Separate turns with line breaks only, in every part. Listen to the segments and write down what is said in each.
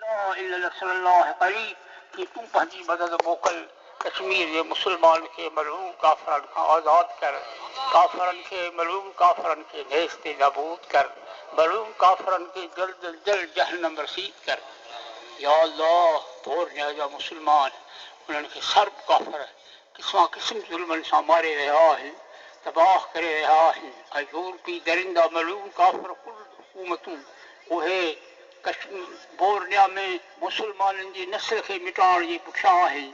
لا الا نصر اللہ قریب کہ تم پنجی مدد موکل کشمیر کے مسلمان کے ملعون کافرن کا آزاد کر، کافرن کے ملعون کافرن کے نیست نابود کر، ملعون کافرن کے جلد جلد جہنم رسید کر۔ یا اللہ بور نیازا مسلمان انہوں کے سرب کافر قسم قسم ظلمن سے مارے رہا ہے، تباہ کرے رہا ہے۔ یورپی درندہ ملعون کافر کل حکومتوں وہ بورنیا میں مسلمانن جی نسل کے مٹان جی پٹھا ہے،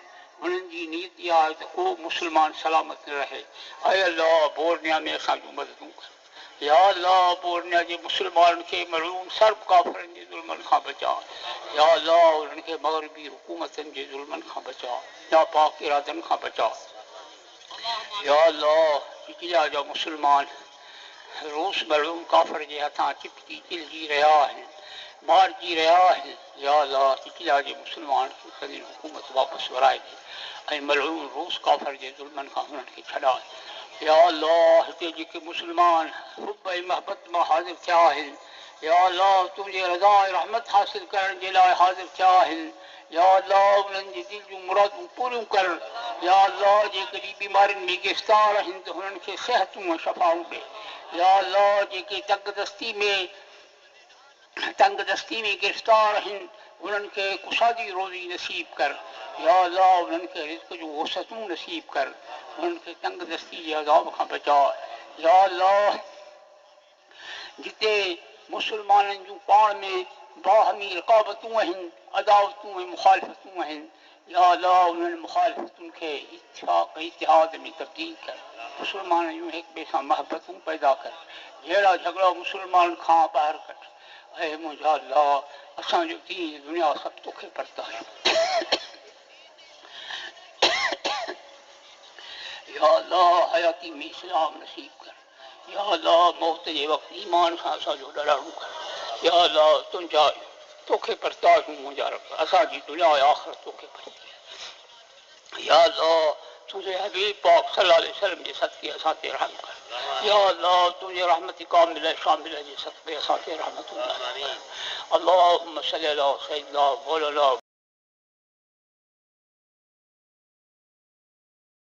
انہن جی نیت یہ ہے کہ کو مسلمان سلامت نہ رہے۔ اے اللہ بورنیا میں اساں جو مددوں کر، یا اللہ بورنیا جی مسلمان کے ملعون سرب کافرن جی ظلمن کھا بچا، یا اللہ انہن کے مغربی حکومتن جی ظلمن کھا بچا، یا پاک ارادن کھا بچا۔ یا اللہ کیا جو مسلمان روس ملعون کافر جی ہتھاں چپکی چل جی رہا ہے، مار جی رہا ہے۔ یا اللہ کیا جو مسلمان کی خزین حکومت واپس ورائے دے، اے ملعون روس کافر جی ظلمن کا انہن کے چھڑا ہے۔ یا اللہ ہتے جی کے مسلمان حب محبت میں حاضر کیا ہے، یا اللہ تجھے رضا رحمت حاصل کرن جے لائے حاضر کیا ہے۔ یا اللہ انہن جی دل جو مرادوں پوریوں کر، یا اللہ جے کدی بیمارن میں گرفتار ہیں تو انہن کے صحتوں و شفاؤں دے۔ یا اللہ جے کے تنگ دستی میں گرفتار ہیں انہن کے کشادی روزی نصیب کر۔ یا اللہ انہن کے رزق جو وسعتوں نصیب کر، انہن کے تنگ دستی کے عذاب کا بچا۔ یا اللہ جتے مسلمانن جو پان میں باہمی رقابتوں ہیں، عداوتوں ہیں، مخالفتوں ہیں، یا اللہ انہن مخالفتوں کے اتفاق اتحاد میں تبدیل کر، مسلمان یوں ایک بے سا محبتوں پیدا کر، جیڑا جھگڑا مسلمان کھاں باہر کٹ۔ اے مجھا اللہ اساں جو دین دنیا سب توکھے پڑتا ہے۔ یا اللہ حیاتی میں اسلام نصیب کر، یا اللہ موت کے وقت ایمان خاصا جو ڈراؤں کر۔ یا اللہ تنجا توکھے پڑتا ہوں مجھا رب اساں جی دنیا آخرت توکھے پڑتی ہے۔ یا اللہ تجھے حبیب پاک صلی اللہ علیہ وسلم کے صدقے اساں تے رحم کر۔ یا اللہ تجھے رحمت کامل شامل ہے جی صدقے اساں تے رحمت اللہ۔ اللہم صلی اللہ سیدنا مولانا